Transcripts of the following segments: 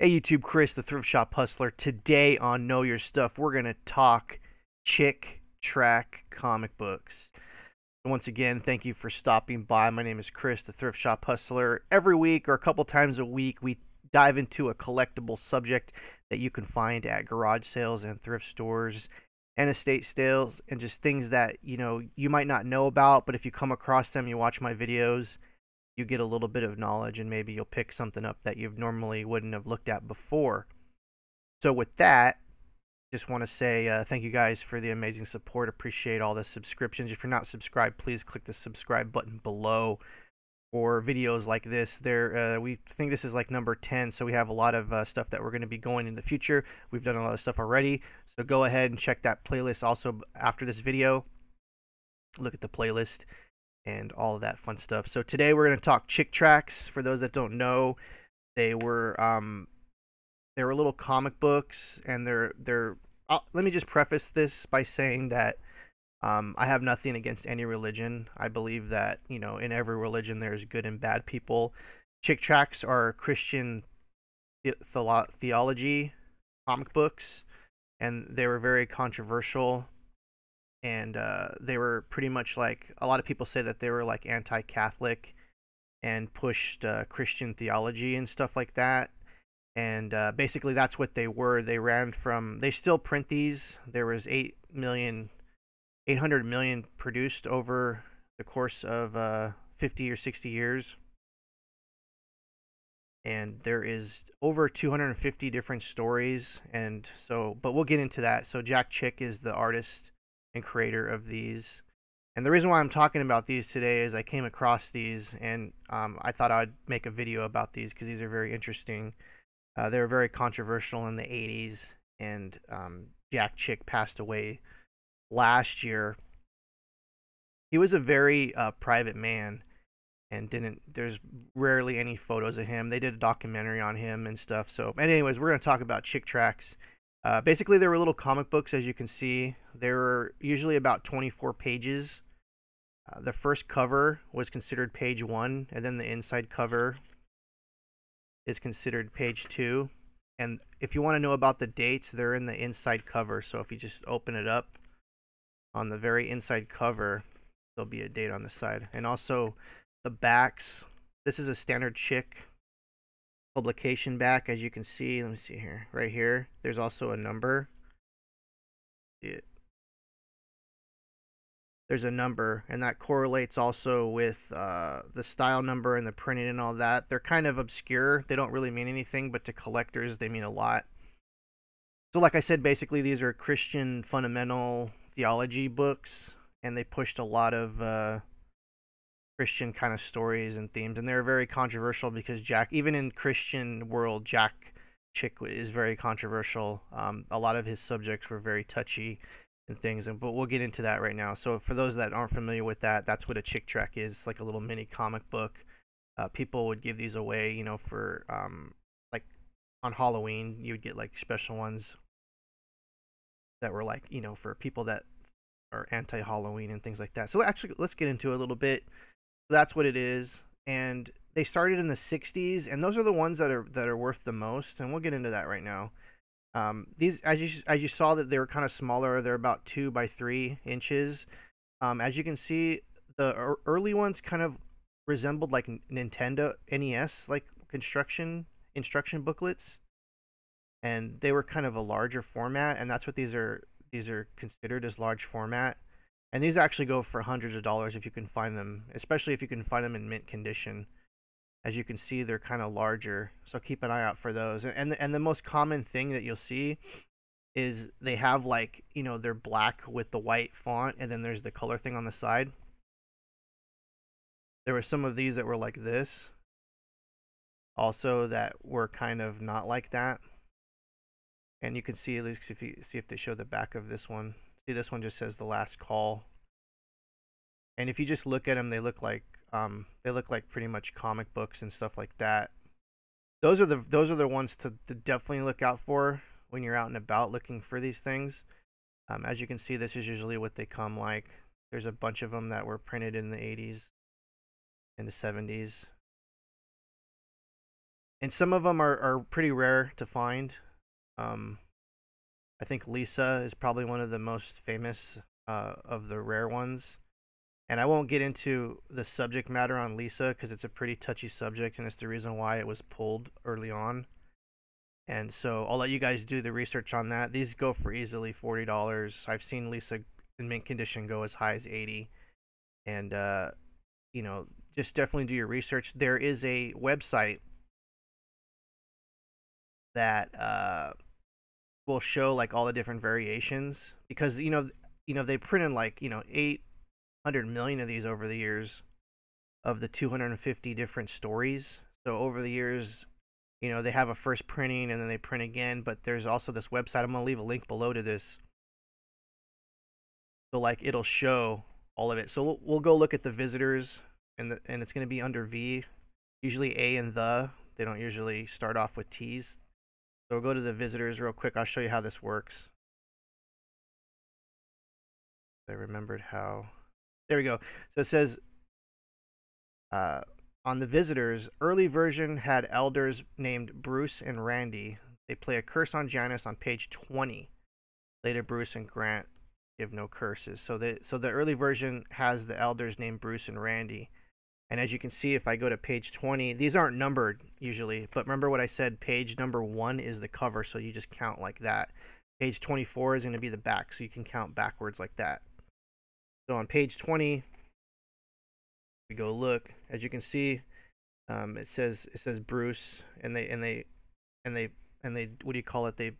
Hey YouTube, Chris, the Thrift Shop Hustler. Today on Know Your Stuff, we're going to talk Chick Tract comic books. Once again, thank you for stopping by. My name is Chris, the Thrift Shop Hustler. Every week or a couple times a week, we dive into a collectible subject that you can find at garage sales and thrift stores and estate sales, and just things that, you might not know about, but if you come across them, you watch my videos, you get a little bit of knowledge, and maybe you'll pick something up that you normally wouldn't have looked at before. So with that, just want to say thank you guys for the amazing support. Appreciate all the subscriptions. If you're not subscribed, please click the subscribe button below for videos like this. We think this is like number 10, so we have a lot of stuff that we're going to be going in the future. We've done a lot of stuff already, so go ahead and check that playlist also after this video. Look at the playlist and all of that fun stuff. So today we're going to talk Chick Tracts. For those that don't know, they were little comic books, and let me just preface this by saying that I have nothing against any religion. I believe that, in every religion there's good and bad people. Chick Tracts are Christian theology comic books, and they were very controversial. And they were pretty much like, a lot of people say that they were like anti-Catholic and pushed Christian theology and stuff like that. And basically that's what they were. They still print these. There was 800 million produced over the course of 50 or 60 years. And there is over 250 different stories. And so, but we'll get into that. So Jack Chick is the artist and creator of these. And the reason why I'm talking about these today is I came across these, and I thought I'd make a video about these because these are very interesting. They were very controversial in the 80s, and Jack Chick passed away last year. He was a very private man, and there's rarely any photos of him. They did a documentary on him and stuff. So anyways, we're going to talk about Chick Tracts. Basically, they were little comic books, as you can see. They were usually about 24 pages. The first cover was considered page 1, and then the inside cover is considered page 2. And if you want to know about the dates, they're in the inside cover. So if you just open it up, on the very inside cover, there'll be a date on the side. And also the backs. This is a standard Chick publication back, as you can see. Let me see here. Right here, there's also a number. There's a number, and that correlates also with the style number and the printing and all that. They're kind of obscure. They don't really mean anything, but to collectors, they mean a lot. So like I said, basically, these are Christian fundamental theology books, and they pushed a lot of Christian kind of stories and themes, and they're very controversial because even in Christian world, Jack Chick is very controversial. A lot of his subjects were very touchy and things, but we'll get into that right now. So for those that aren't familiar with that, that's what a Chick Tract is, like a little mini comic book. People would give these away, for like on Halloween, you would get like special ones that were like, for people that are anti-Halloween and things like that. So actually, let's get into it a little bit. That's what it is, and they started in the 60s, and those are the ones that are worth the most, and we'll get into that right now. These, as you saw, that they were kind of smaller. They're about 2 by 3 inches. As you can see, the early ones kind of resembled like Nintendo NES like instruction booklets, and they were kind of a larger format, and that's what these are considered as large format. And these actually go for hundreds of dollars if you can find them, especially if you can find them in mint condition. As you can see, they're kind of larger, so keep an eye out for those. And the most common thing that you'll see is they have, like, they're black with the white font, and then there's the color thing on the side. There were some of these that were like this, also, that were kind of not like that. And you can see, at least if they show the back of this one. See, this one just says "The Last Call," and if you just look at them, they look like pretty much comic books and stuff like that. Those are the ones to definitely look out for when you're out and about looking for these things. As you can see, this is usually what they come like. There's a bunch of them that were printed in the 80s and the 70s. And some of them are pretty rare to find. Um, I think Lisa is probably one of the most famous of the rare ones. And I won't get into the subject matter on Lisa because it's a pretty touchy subject, and it's the reason why it was pulled early on. And so I'll let you guys do the research on that. These go for easily $40. I've seen Lisa in mint condition go as high as 80. And you know, just definitely do your research. There is a website that will show like all the different variations because they printed like 800 million of these over the years of the 250 different stories. So over the years, they have a first printing and then they print again. But there's also this website. I'm gonna leave a link below to this. So like it'll show all of it. So we'll go look at the visitors, and it's gonna be under V, usually A and the. They don't usually start off with T's. So we'll go to the visitors real quick. I'll show you how this works. I remembered how. There we go. So it says on the visitors, early version had elders named Bruce and Randy. They play a curse on Janice on page 20. Later, Bruce and Grant give no curses. So the early version has the elders named Bruce and Randy. And as you can see, if I go to page 20, these aren't numbered usually, but remember what I said, page number 1 is the cover, so you just count like that. Page 24 is going to be the back, so you can count backwards like that. So on page 20, we go look. As you can see, it says Bruce, and they what do you call it? They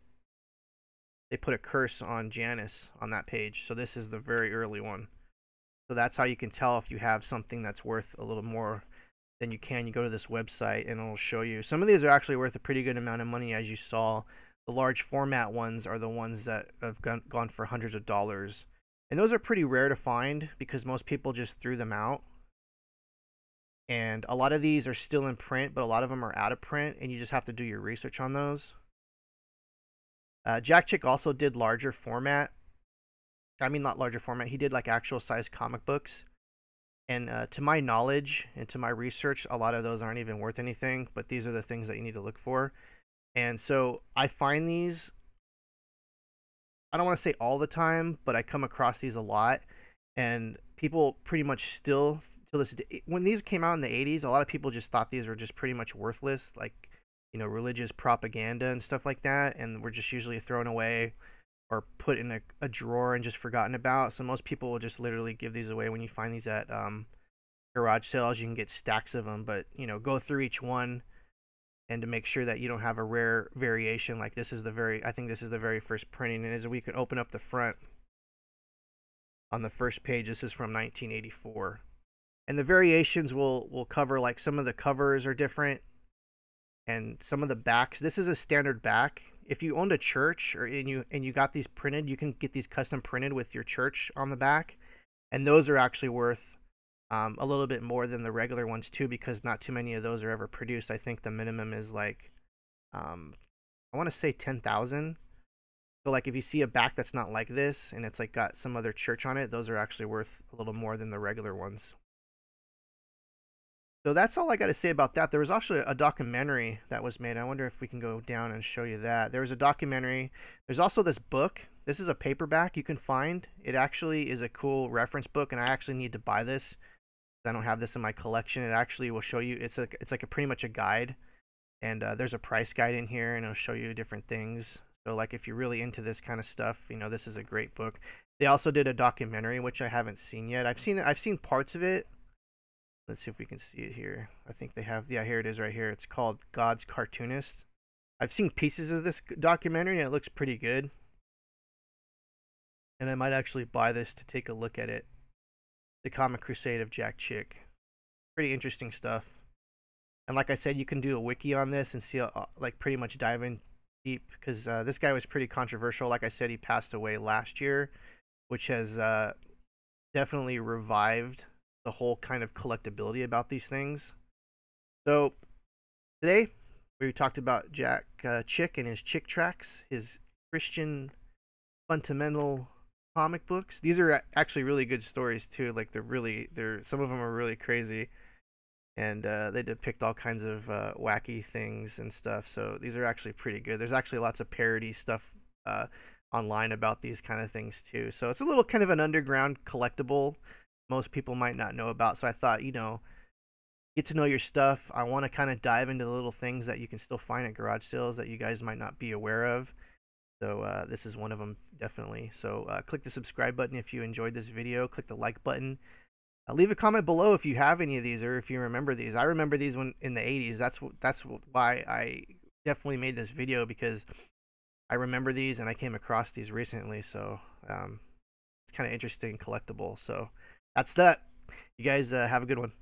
put a curse on Janice on that page. So this is the very early one. So that's how you can tell if you have something that's worth a little more than you can. You go to this website and it'll show you. Some of these are actually worth a pretty good amount of money, as you saw. The large format ones are the ones that have gone for hundreds of dollars. And those are pretty rare to find because most people just threw them out. And a lot of these are still in print, but a lot of them are out of print, and you just have to do your research on those. Jack Chick also did larger format. I mean, not larger format. He did like actual size comic books. And to my knowledge and to my research, a lot of those aren't even worth anything, but these are the things that you need to look for. And so I find these, I don't want to say all the time, but I come across these a lot. And people pretty much still, to this day, when these came out in the 80s, a lot of people just thought these were just pretty much worthless, like, religious propaganda and stuff like that. And were just usually thrown away or put in a drawer and just forgotten about. So most people will just literally give these away. When you find these at garage sales, you can get stacks of them. But go through each one, and to make sure that you don't have a rare variation. Like this is I think this is the very first printing. And as we can open up the front on the first page, this is from 1984. And the variations will cover, like, some of the covers are different, and some of the backs. This is a standard back. If you owned a church and you got these printed, you can get these custom printed with your church on the back, and those are actually worth a little bit more than the regular ones too, because not too many of those are ever produced. I think the minimum is like I want to say 10,000. So like if you see a back that's not like this and it's like got some other church on it, those are actually worth a little more than the regular ones. So that's all I got to say about that. There was actually a documentary that was made. I wonder if we can go down and show you that. There was a documentary. There's also this book. This is a paperback you can find. It actually is a cool reference book, and I actually need to buy this. I don't have this in my collection. It actually will show you. It's like a pretty much a guide, and there's a price guide in here, and it'll show you different things. So like if you're really into this kind of stuff, this is a great book. They also did a documentary, which I haven't seen yet. I've seen parts of it. Let's see if we can see it here. I think they have, yeah, here it is right here. It's called God's Cartoonist. I've seen pieces of this documentary and it looks pretty good. And I might actually buy this to take a look at it. The Comic Crusade of Jack Chick. Pretty interesting stuff. And like I said, you can do a wiki on this and see, like, pretty much dive in deep, because this guy was pretty controversial. Like I said, he passed away last year, which has definitely revived the whole kind of collectability about these things. So today we talked about Jack Chick and his Chick Tracts, his Christian fundamental comic books. These are actually really good stories too. Like they're some of them are really crazy. and they depict all kinds of wacky things and stuff. So these are actually pretty good. There's actually lots of parody stuff uh, online about these kind of things too. So it's a little kind of an underground collectible most people might not know about. So I thought, get to know your stuff. I want to kind of dive into the little things that you can still find at garage sales that you guys might not be aware of. So this is one of them, definitely. So click the subscribe button if you enjoyed this video. Click the like button. Leave a comment below if you have any of these or if you remember these. I remember these when in the 80s. That's why I definitely made this video, because I remember these and I came across these recently. So it's kind of interesting collectible. So that's that. You guys have a good one.